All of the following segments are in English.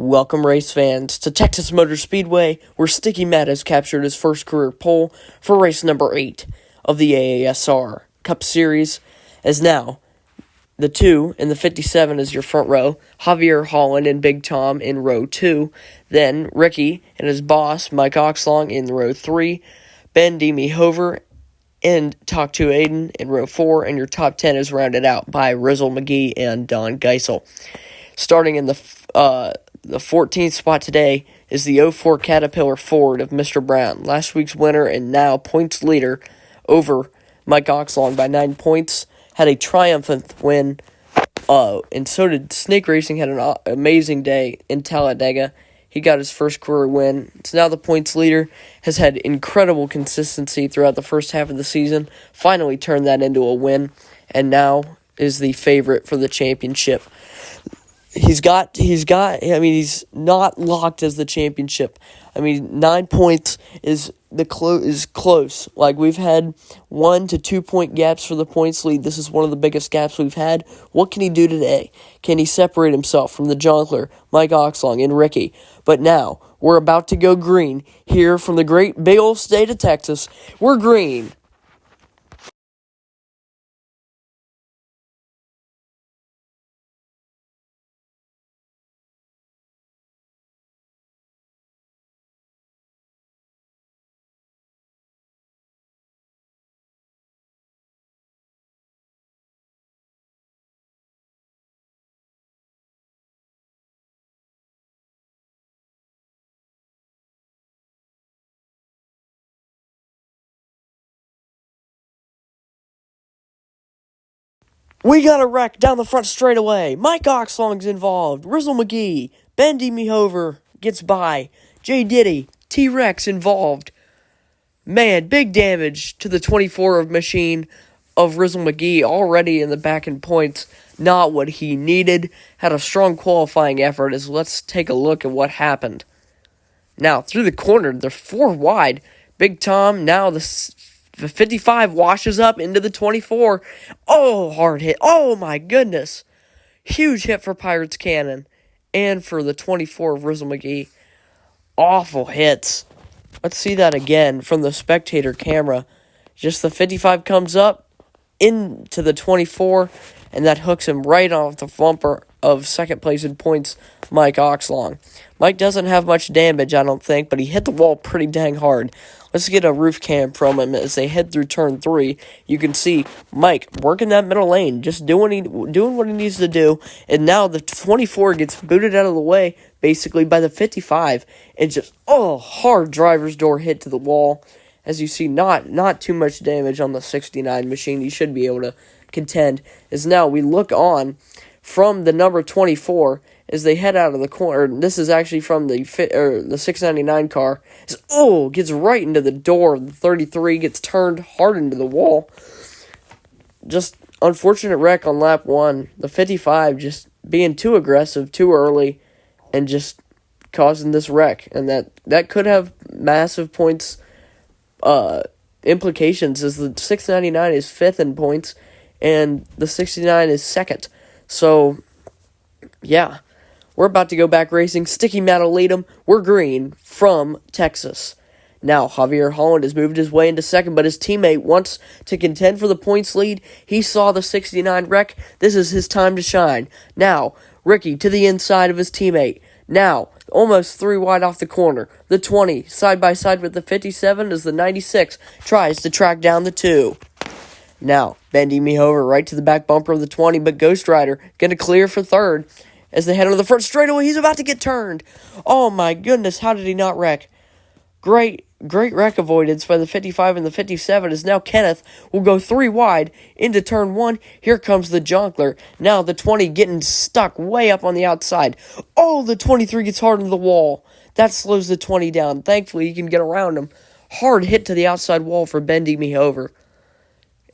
Welcome, race fans, to Texas Motor Speedway, where Sticky Matt has captured his first career pole for race number 8 of the AASR Cup Series, as now the 2 and the 57 is your front row, Javier Holland and Big Tom in row 2, then Ricky and his boss, Mike Oxlong, in row 3, Ben Demi Hover and Talk to Aiden in row 4, and your top 10 is rounded out by Rizzle McGee and Don Geisel. Starting in the 14th spot today is the 04 Caterpillar Ford of Mr. Brown, last week's winner and now points leader over Mike Oxlong by 9 points. Had a triumphant win, and so did Snake Racing. Had an amazing day in Talladega. He got his first career win. It's now the points leader, has had incredible consistency throughout the first half of the season, finally turned that into a win, and now is the favorite for the championship. He's not locked as the championship. 9 points is close. Like, we've had 1 to 2 point gaps for the points lead. This is one of the biggest gaps we've had. What can he do today? Can he separate himself from the Jonkler, Mike Oxlong, and Ricky? But now, we're about to go green here from the great big old state of Texas. We're green. We got a wreck down the front straightaway. Mike Oxlong's involved. Rizzle McGee. Ben Demi Hover gets by. J. Diddy. T-Rex involved. Man, big damage to the 24 of machine of Rizzle McGee, already in the back in points. Not what he needed. Had a strong qualifying effort, as let's take a look at what happened. Now, through the corner, they're 4 wide. Big Tom, now the 55 washes up into the 24. Oh, hard hit. Oh, my goodness. Huge hit for Pirates Cannon and for the 24 of Rizzle McGee. Awful hits. Let's see that again from the spectator camera. Just the 55 comes up into the 24, and that hooks him right off the bumper of second place in points, Mike Oxlong. Mike doesn't have much damage, I don't think, but he hit the wall pretty dang hard. Let's get a roof cam from him as they head through turn 3. You can see Mike working that middle lane, just doing what he needs to do, and now the 24 gets booted out of the way, basically, by the 55, and just, hard driver's door hit to the wall. As you see, not too much damage on the 69 machine. You should be able to contend. As now we look on from the number 24 as they head out of the corner. This is actually from the 699 car. Gets right into the door. The 33 gets turned hard into the wall. Just unfortunate wreck on lap 1. The 55 just being too aggressive too early and just causing this wreck. And that could have massive points implications, as the 699 is 5th in points and the 69 is 2nd. So, yeah, we're about to go back racing. Sticky Matt will lead him. We're green from Texas. Now, Javier Holland has moved his way into 2nd, but his teammate wants to contend for the points lead. He saw the 69 wreck. This is his time to shine. Now, Ricky to the inside of his teammate. Now, almost 3 wide off the corner. The 20, side by side with the 57, as the 96 tries to track down the 2. Now, Ben Demi Hover right to the back bumper of the 20, but Ghost Rider going to clear for 3rd. As they head onto the front straightaway, he's about to get turned. Oh my goodness, how did he not wreck? Great wreck avoidance by the 55 and the 57, as now Kenneth will go 3 wide into turn 1. Here comes the Jonkler. Now the 20 getting stuck way up on the outside. The 23 gets hard into the wall. That slows the 20 down. Thankfully, he can get around him. Hard hit to the outside wall for Ben Demi Hover.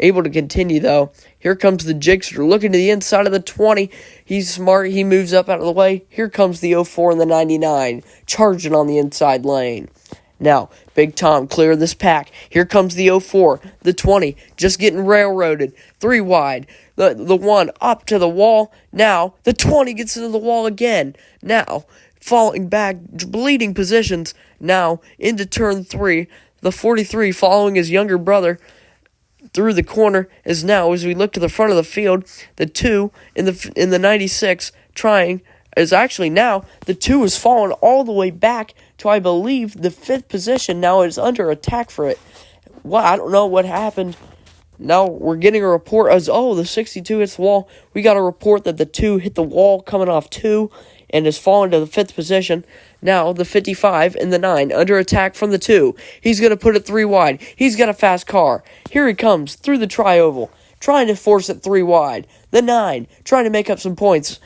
Able to continue, though. Here comes the Jigster looking to the inside of the 20. He's smart. He moves up out of the way. Here comes the 04 and the 99, charging on the inside lane. Now, Big Tom clear this pack. Here comes the 04, the 20, just getting railroaded. 3 wide. The 1 up to the wall. Now, the 20 gets into the wall again. Now, falling back, bleeding positions. Now, into turn 3, the 43 following his younger brother through the corner is now, as we look to the front of the field, the 2 in the 96 trying, is actually now, the 2 is fallen all the way back to, I believe, the 5th position. Now is under attack for it. Well, I don't know what happened. Now we're getting a report as, the 62 hits the wall. We got a report that the 2 hit the wall coming off 2 and has fallen to the 5th position. Now the 55 and the 9 under attack from the 2. He's going to put it 3 wide. He's got a fast car. Here he comes through the tri-oval, trying to force it 3 wide. The 9 trying to make up some points,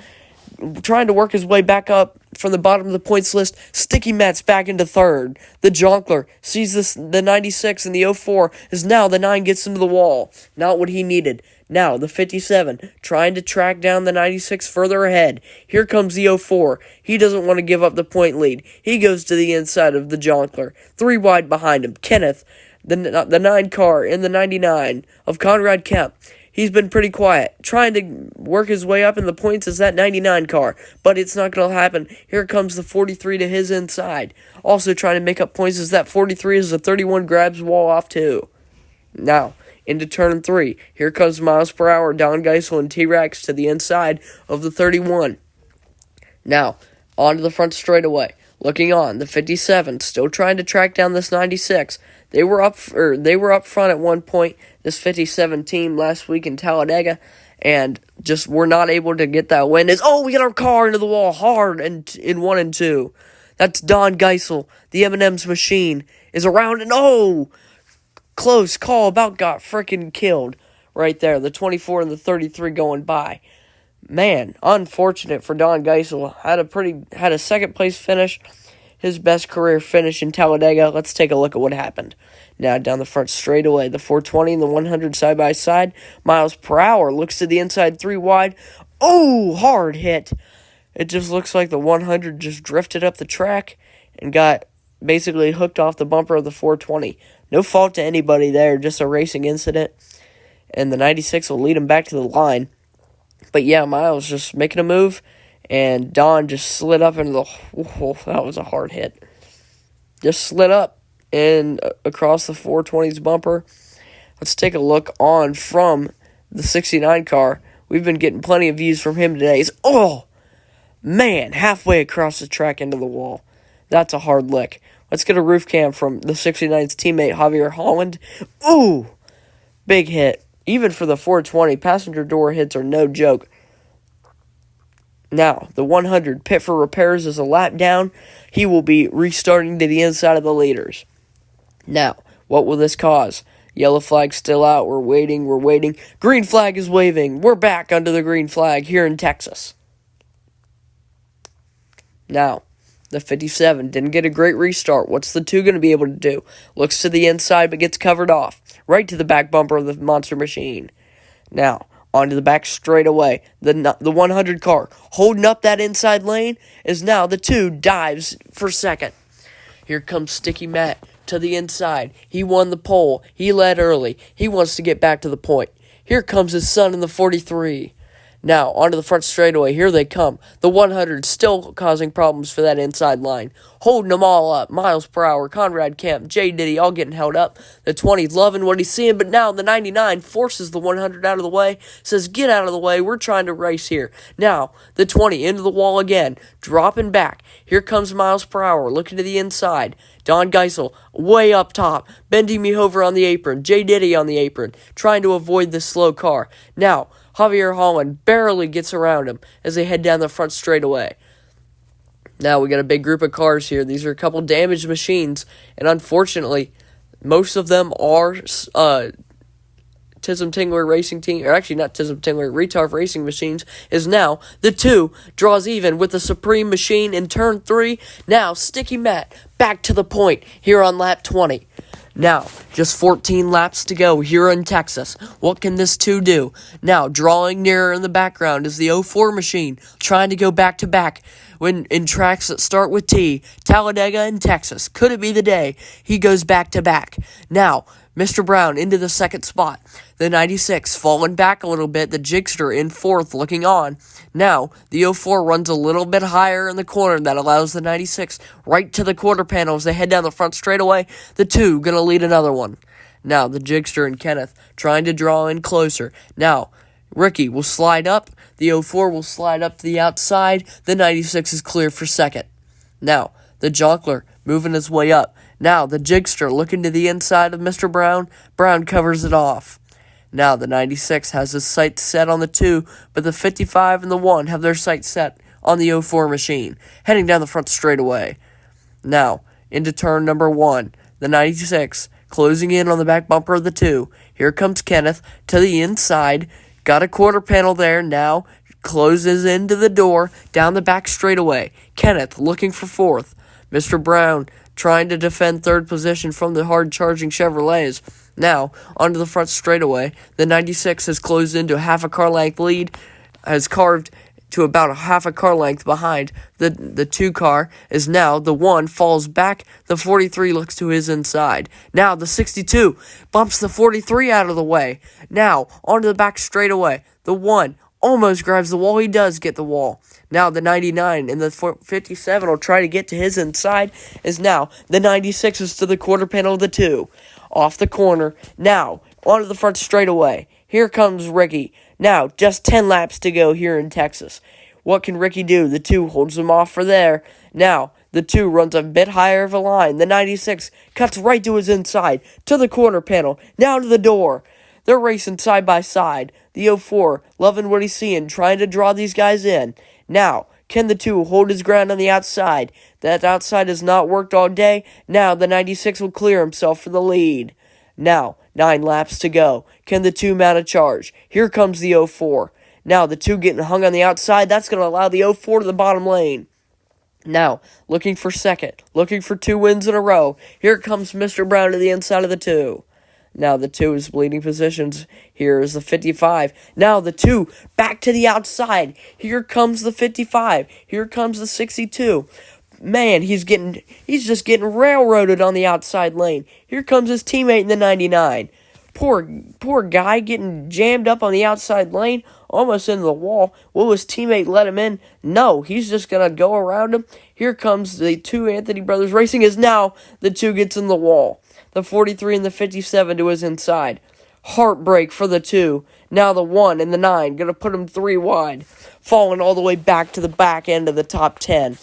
trying to work his way back up from the bottom of the points list. Sticky Matt's back into 3rd. The Jonkler sees the 96 and the 04 is now the 9 gets into the wall. Not what he needed. Now the 57 trying to track down the 96 further ahead. Here comes the 04. He doesn't want to give up the point lead. He goes to the inside of the Jonkler. 3 wide behind him. Kenneth, the 9 car in the 99 of Conrad Kemp. He's been pretty quiet, trying to work his way up in the points as that 99 car, but it's not going to happen. Here comes the 43 to his inside, also trying to make up points as that 43 as the 31 grabs wall off too. Now, into turn 3, here comes miles per hour, Don Geisel and T-Rex to the inside of the 31. Now, onto the front straightaway. Looking on, the 57 still trying to track down this 96. They were up front at one point, this 57 team last week in Talladega, and just were not able to get that win. We got our car into the wall hard and in 1 and 2. That's Don Geisel. The M&M's machine is around, and close call, about got freaking killed right there. The 24 and the 33 going by. Man, unfortunate for Don Geisel. Had a second place finish, his best career finish in Talladega. Let's take a look at what happened. Now down the front straightaway, the 420 and the 100 side by side. Miles per hour looks to the inside 3 wide. Hard hit. It just looks like the 100 just drifted up the track and got basically hooked off the bumper of the 420. No fault to anybody there, just a racing incident. And the 96 will lead him back to the line. But yeah, Miles just making a move, and Don just slid up into that was a hard hit. Just slid up and across the 420's bumper. Let's take a look on from the 69 car. We've been getting plenty of views from him today. Halfway across the track into the wall. That's a hard lick. Let's get a roof cam from the 69's teammate, Javier Holland. Big hit. Even for the 420, passenger door hits are no joke. Now, the 100 pit for repairs is a lap down. He will be restarting to the inside of the leaders. Now, what will this cause? Yellow flag still out. We're waiting. Green flag is waving. We're back under the green flag here in Texas. Now, the 57 didn't get a great restart. What's the 2 going to be able to do? Looks to the inside but gets covered off. Right to the back bumper of the monster machine. Now, onto the back straightaway. The 100 car holding up that inside lane is now the 2 dives for second. Here comes Sticky Matt to the inside. He won the pole. He led early. He wants to get back to the point. Here comes his son in the 43. Now, onto the front straightaway. Here they come. The 100 still causing problems for that inside line. Holding them all up. Miles per hour. Conrad Kemp. J. Diddy all getting held up. The 20 loving what he's seeing. But now the 99 forces the 100 out of the way. Says, get out of the way. We're trying to race here. Now, the 20 into the wall again. Dropping back. Here comes Miles per hour. Looking to the inside. Don Geisel way up top. Bending me over on the apron. J. Diddy on the apron. Trying to avoid this slow car. Now, Javier Holland barely gets around him as they head down the front straightaway. Now we got a big group of cars here. These are a couple damaged machines, and unfortunately, most of them are Tism Tingler Racing Team, or actually not Tism Tingler, Retard Racing Machines, is now the 2 draws even with the Supreme Machine in turn 3. Now Sticky Matt back to the point here on lap 20. Now, just 14 laps to go here in Texas. What can this 2 do? Now, drawing nearer in the background is the 04 machine, trying to go back-to-back when in tracks that start with T, Talladega and Texas. Could it be the day he goes back-to-back? Now, Mr. Brown into the second spot. The 96 falling back a little bit. The Jigster in fourth looking on. Now, the 04 runs a little bit higher in the corner. That allows the 96 right to the quarter panel as they head down the front straightaway. The 2 going to lead another one. Now, the Jigster and Kenneth trying to draw in closer. Now, Ricky will slide up. The 04 will slide up to the outside. The 96 is clear for second. Now, the Jonkler moving his way up. Now, the Jigster looking to the inside of Mr. Brown. Brown covers it off. Now, the 96 has his sights set on the 2, but the 55 and the 1 have their sights set on the 04 machine, heading down the front straightaway. Now, into turn number 1, the 96 closing in on the back bumper of the 2. Here comes Kenneth to the inside. Got a quarter panel there. Now, closes into the door down the back straightaway. Kenneth looking for fourth. Mr. Brown trying to defend third position from the hard-charging Chevrolets. Now, onto the front straightaway. The 96 has closed into a half a car length lead, has carved to about a half a car length behind. The 2 car is now, the 1 falls back, the 43 looks to his inside. Now, the 62 bumps the 43 out of the way. Now, onto the back straightaway. The 1 almost grabs the wall. He does get the wall. Now the 99 and the 57 will try to get to his inside. As now the 96 is to the quarter panel of the 2. Off the corner. Now onto the front straightaway. Here comes Ricky. Now just 10 laps to go here in Texas. What can Ricky do? The 2 holds him off for there. Now the 2 runs a bit higher of a line. The 96 cuts right to his inside. To the corner panel. Now to the door. They're racing side by side. The 04 loving what he's seeing, trying to draw these guys in. Now, can the 2 hold his ground on the outside? That outside has not worked all day. Now, the 96 will clear himself for the lead. Now, 9 laps to go. Can the 2 mount a charge? Here comes the 04. Now, the 2 getting hung on the outside. That's going to allow the 04 to the bottom lane. Now, looking for second. Looking for 2 wins in a row. Here comes Mr. Brown to the inside of the 2. Now the 2 is bleeding positions. Here is the 55. Now the 2 back to the outside. Here comes the 55. Here comes the 62. Man, he's just getting railroaded on the outside lane. Here comes his teammate in the 99. Poor guy getting jammed up on the outside lane, almost into the wall. Will his teammate let him in? No, he's just going to go around him. Here comes the 2 Anthony brothers racing as now the 2 gets in the wall. The 43 and the 57 to his inside. Heartbreak for the 2. Now the 1 and the 9 going to put him 3 wide. Falling all the way back to the back end of the top 10.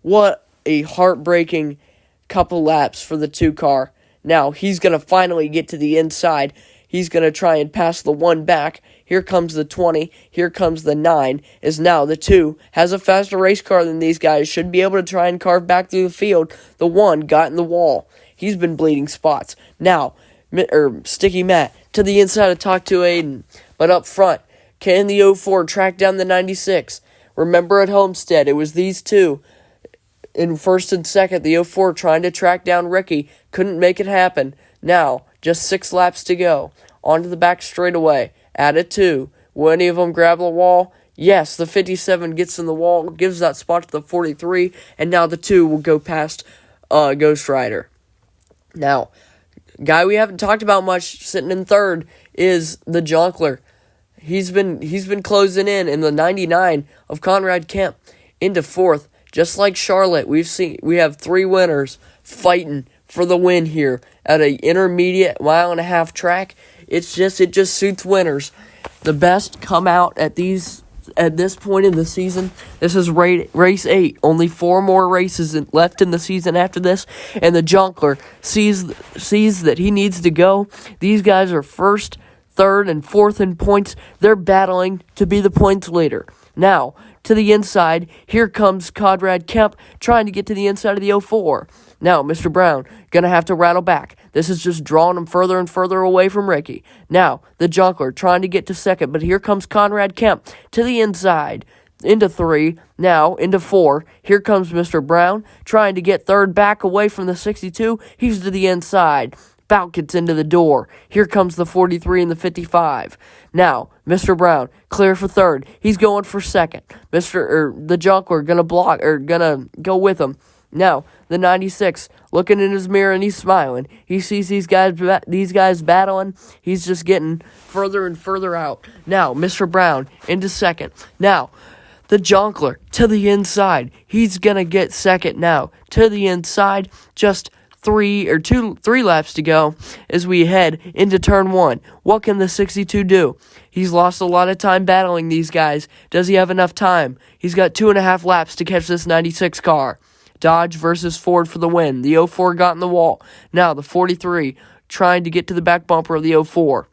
What a heartbreaking couple laps for the 2 car. Now he's going to finally get to the inside. He's going to try and pass the 1 back. Here comes the 20. Here comes the 9. Is now the 2. Has a faster race car than these guys. Should be able to try and carve back through the field. The 1 got in the wall. He's been bleeding spots. Now, Sticky Matt to the inside to talk to Aiden. But up front, can the 04 track down the 96? Remember at Homestead, it was these 2. In first and second, the 04 trying to track down Ricky. Couldn't make it happen. Now, just 6 laps to go. Onto the back straightaway. At a 2. Will any of them grab the wall? Yes, the 57 gets in the wall, gives that spot to the 43, and now the 2 will go past Ghost Rider. Now, guy we haven't talked about much sitting in third is the Jonkler. He's been closing in the 99 of Conrad Kemp into fourth. Just like Charlotte, we have 3 winners fighting for the win here at an intermediate 1.5-mile track. It just suits winners. The best come out at this point in the season. This is race 8. Only 4 more races left in the season after this, and the Jonkler sees that he needs to go. These guys are first, third, and fourth in points. They're battling to be the points leader. Now, to the inside, here comes Conrad Kemp trying to get to the inside of the 04. Now, Mr. Brown going to have to rattle back. This is just drawing him further and further away from Ricky. Now, the Jonkler trying to get to second, but here comes Conrad Kemp to the inside. Into 3, now into 4. Here comes Mr. Brown trying to get third back away from the 62. He's to the inside. Bout gets into the door. Here comes the 43 and the 55. Now, Mr. Brown, clear for third. He's going for second. The Jonkler gonna gonna go with him. Now, the 96, looking in his mirror and he's smiling. He sees these guys battling. He's just getting further and further out. Now, Mr. Brown into second. Now, the Jonkler to the inside. He's going to get second now. To the inside, just three laps to go as we head into turn 1. What can the 62 do? He's lost a lot of time battling these guys. Does he have enough time? He's got 2.5 laps to catch this 96 car. Dodge versus Ford for the win. The 04 got in the wall. Now the 43 trying to get to the back bumper of the 04.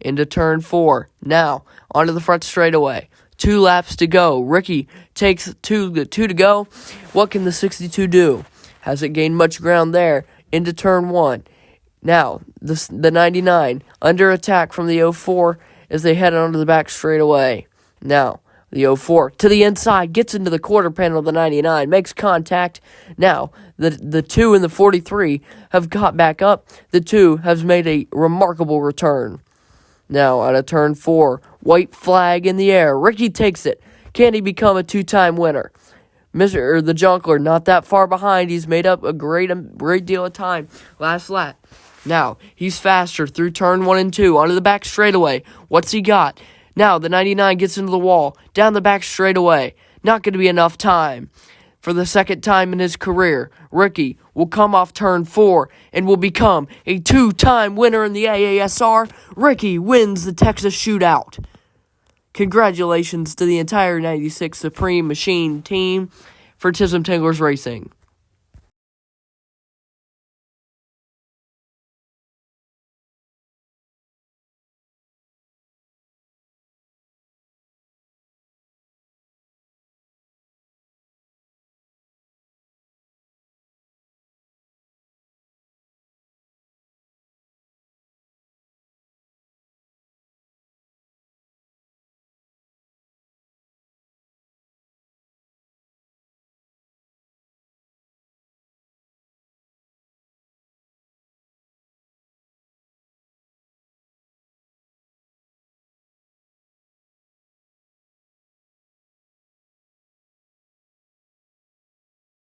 Into turn 4. Now onto the front straightaway. 2 laps to go. Ricky takes two to go. What can the 62 do? Hasn't gained much ground there. Into turn 1. Now, the 99 under attack from the 04 as they head onto the back straightaway. Now, the 04 to the inside, gets into the quarter panel of the 99, makes contact. Now, the 2 and the 43 have got back up. The 2 has made a remarkable return. Now, out of turn 4, white flag in the air. Ricky takes it. Can he become a 2-time winner? The Jonkler not that far behind. He's made up a great deal of time last lap. Now, he's faster through turn 1 and 2, onto the back straightaway. What's he got? Now, the 99 gets into the wall, down the back straightaway. Not going to be enough time. For the second time in his career, Ricky will come off turn 4 and will become a 2-time winner in the AASR. Ricky wins the Texas Shootout. Congratulations to the entire 96 Supreme Machine team for Tism Tinglers Racing.